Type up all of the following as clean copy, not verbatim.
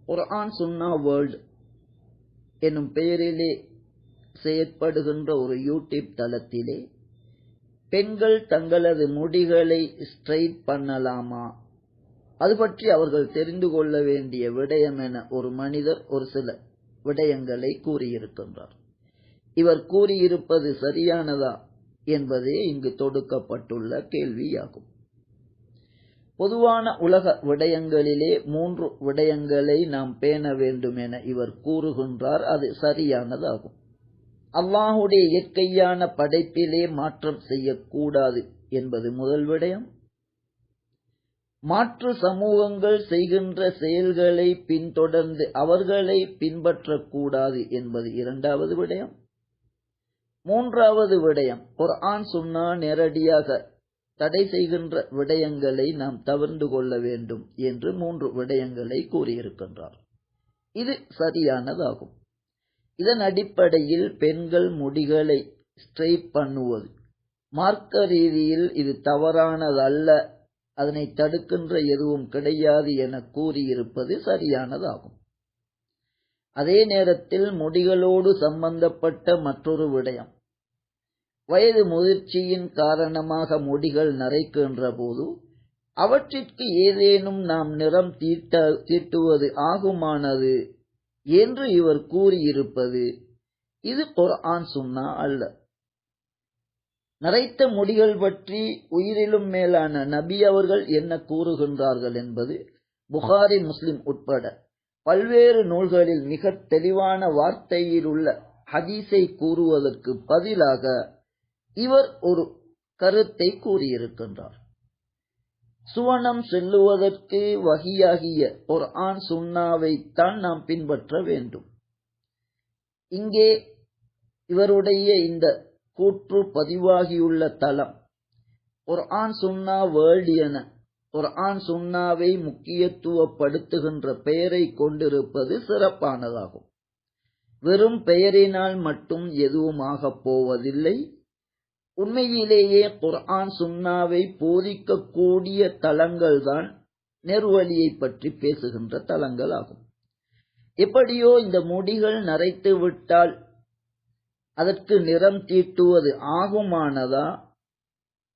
குர்ஆன் சுன்னா world எனும் பெயரிலே செயற்படுகின்ற ஒரு யூடியூப் தளத்திலே பெண்கள் தங்களது முடிகளை ஸ்ட்ரைட் பண்ணலாமா, அது பற்றி அவர்கள் தெரிந்து கொள்ள வேண்டிய விடயம் என ஒரு மனிதர் ஒரு சில விடயங்களை கூறியிருக்கின்றார். இவர் கூறியிருப்பது சரியானதா என்பதே இங்கு தொடுக்கப்பட்டுள்ள கேள்வியாகும். பொதுவான உலக விடயங்களிலே 3 விடயங்களை நாம் பேண வேண்டும் என இவர் கூறுகின்றார். அது சரியானதாகும். அல்லாஹுடைய இயற்கையான படைப்பிலே மாற்றம் செய்யக்கூடாது என்பது முதல் விடயம். மாற்று சமூகங்கள் செய்கின்ற செயல்களை பின்தொடர்ந்து அவர்களை பின்பற்றக்கூடாது என்பது இரண்டாவது விடயம். மூன்றாவது விடயம், குர்ஆன் சுன்னா நேரடியாக தடை செய்கின்ற விடயங்களை நாம் தவிர்த்து கொள்ள வேண்டும் என்று 3 விடயங்களை கூறியிருக்கின்றார். இது சரியானதாகும். இதன் அடிப்படையில் பெண்கள் முடிகளை ஸ்ட்ரைட் பண்ணுவது மார்க்க ரீதியில் இது தவறானதல்ல, அதனை தடுக்கின்ற எதுவும் கிடையாது என கூறியிருப்பது சரியானதாகும். அதே நேரத்தில் முடிகளோடு சம்பந்தப்பட்ட மற்றொரு விடயம், வயது முதிர்ச்சியின் காரணமாக முடிகள் நரைக்கின்ற போது அவற்றிற்கு ஏதேனும் நாம் நிறம் தீட்டுவது ஆகுமானது என்று இவர் கூறியிருப்பது இது குர்ஆன் சுன்னா அல்ல. நரைத்த முடிகள் பற்றி உயிரிலும் மேலான நபி அவர்கள் என்ன கூறுகின்றார்கள் என்பது புகாரி, முஸ்லிம் உட்பட பல்வேறு நூல்களில் மிக தெளிவான வார்த்தையில் உள்ள ஹதீஸை கூறுவதற்கு பதிலாக இவர் ஒரு கருத்தை கூறியிருக்கின்றார். சுவனம் செல்லுவதற்கு வஹியாகிய குர்ஆன் சுன்னாவைத்தான் நாம் பின்பற்ற வேண்டும். இங்கே இவருடைய இந்த கூற்று பதிவாகியுள்ள தளம் குர்ஆன் சுன்னா வேர்ல்ட் என குர்ஆன் சுன்னாவை முக்கியத்துவப்படுத்துகின்ற பெயரை கொண்டிருப்பது சிறப்பானதாகும். வெறும் பெயரினால் மட்டும் எதுவும் ஆகப் போவதில்லை. உண்மையிலேயே குர்ஆன் சுன்னாவை போதிக்கக்கூடிய தலங்கள்தான் நெருவழியை பற்றி பேசுகின்ற தலங்கள் ஆகும். எப்படியோ இந்த முடிகள் நரைத்து விட்டால் அதற்கு நிறம் தீட்டுவது ஆகுமானதா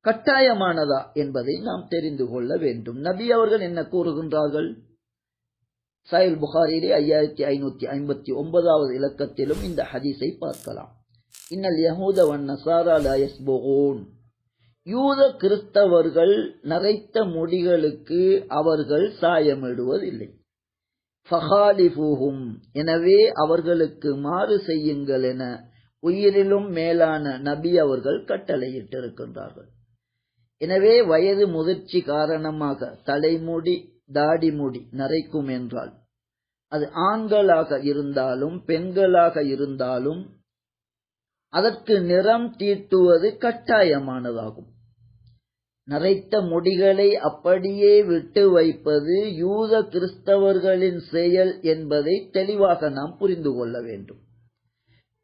கட்டாயமானதா என்பதை நாம் தெரிந்து கொள்ள வேண்டும். நபி அவர்கள் என்ன கூறுகின்றார்கள்? சஹீஹ் புகாரியிலே 5559வது இலக்கத்திலும் இந்த ஹதீஸை பார்க்கலாம். இன்னல் யஹூத வன் நஸாரா லா யஸ்புகூன், யூத கிறிஸ்தவர்கள் நரைத்த முடிகளுக்கு அவர்கள் சாயமிடுவதில்லை. ஃபஹாலிஃபூஹும், எனவே அவர்களுக்கு மாறு செய்யுங்கள் என உயிரிலும் மேலான நபி அவர்கள் கட்டளையிட்டிருக்கின்றார்கள். எனவே வயது முதிர்ச்சி காரணமாக தலைமுடி தாடிமுடி நரைக்கும் என்றால் அது ஆண்களாக இருந்தாலும் பெண்களாக இருந்தாலும் அதற்கு நிறம் தீட்டுவது கட்டாயமானதாகும். நரைத்த முடிகளை அப்படியே விட்டு வைப்பது யூத கிறிஸ்தவர்களின் செயல் என்பதை தெளிவாக நாம் புரிந்து கொள்ள வேண்டும்.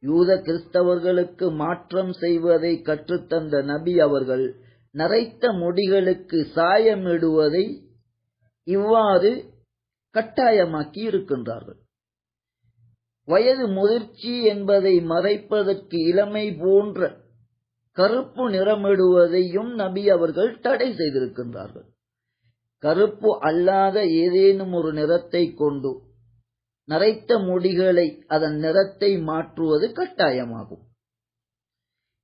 யூத கிறிஸ்தவர்களுக்கு மாற்றம் செய்வதை கற்றுத்தந்த நபி அவர்கள் நரைத்த முடிகளுக்கு சாயமிடுவதை இவ்வாறு கட்டாயமாக்கி இருக்கின்றார்கள். வயது முதிர்ச்சி என்பதை மறைப்பதற்கு இளமை போன்ற கருப்பு நிறமிடுவதையும் நபி அவர்கள் தடை செய்திருக்கின்றார்கள். கருப்பு அல்லாத ஏதேனும் ஒரு நிறத்தை கொண்டு நரைத்த முடிகளை அதன் நிறத்தை மாற்றுவது கட்டாயமாகும்.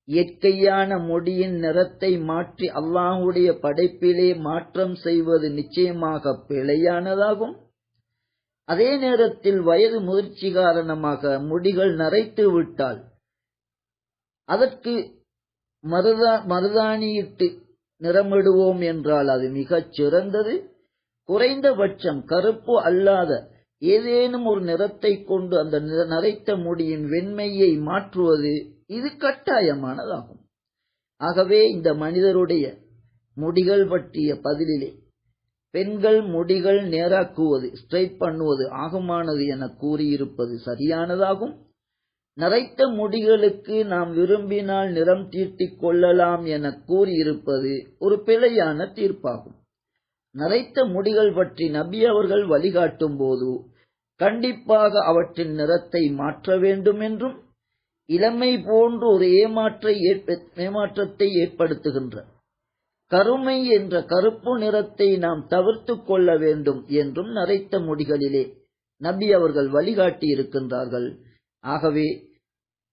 இயற்கையான முடியின் நிறத்தை மாற்றி அல்லாஹுடைய படைப்பிலே மாற்றம் செய்வது நிச்சயமாக பிழையானதாகும். அதே நேரத்தில் வயது முதிர்ச்சி காரணமாக முடிகள் நரைத்து விட்டால் அதற்கு மருதாணியிட்டு நிறமிடுவோம் என்றால் அது மிகச் சிறந்தது. குறைந்தபட்சம் கருப்பு அல்லாத ஏதேனும் ஒரு நிறத்தை கொண்டு அந்த நரைத்த முடியின் வெண்மையை மாற்றுவது இது கட்டாயமானதாகும். ஆகவே இந்த மனிதருடைய முடிகள் பற்றிய பதிலிலே பெண்கள் முடிகள் நேராக்குவது ஸ்ட்ரைட் பண்ணுவது ஆகுமானது என கூறியிருப்பது சரியானதாகும். நரைத்த முடிகளுக்கு நாம் விரும்பினால் நிறம் தீட்டிக் கொள்ளலாம் என கூறியிருப்பது ஒரு பிழையான தீர்ப்பாகும். நரைத்த முடிகள் பற்றி நபி அவர்கள் வழிகாட்டும் போது கண்டிப்பாக அவற்றின் நிறத்தை மாற்ற வேண்டும் என்றும், இளமை போன்று ஒரு ஏமாற்றத்தை ஏற்படுத்துகின்ற கருமை என்ற கருப்பு நிறத்தை நாம் தவிர்த்துக் கொள்ள வேண்டும் என்றும் நரைத்த முடிகளிலே நபி அவர்கள் வழிகாட்டி இருக்கின்றார்கள். ஆகவே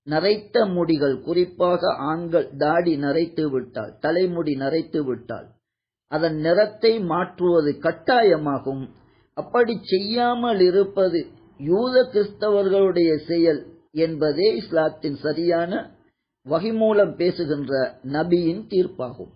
நரைத்த முடிகள், குறிப்பாக ஆண்கள் தாடி நரைத்து விட்டால், தலைமுடி நரைத்து விட்டால் அதன் நிறத்தை மாற்றுவது கட்டாயமாகும். அப்படி செய்யாமல் இருப்பது யூத கிறிஸ்தவர்களுடைய செயல் என்பதே இஸ்லாத்தின் சரியான வகை மூலம் பேசுகின்ற நபியின் தீர்ப்பாகும்.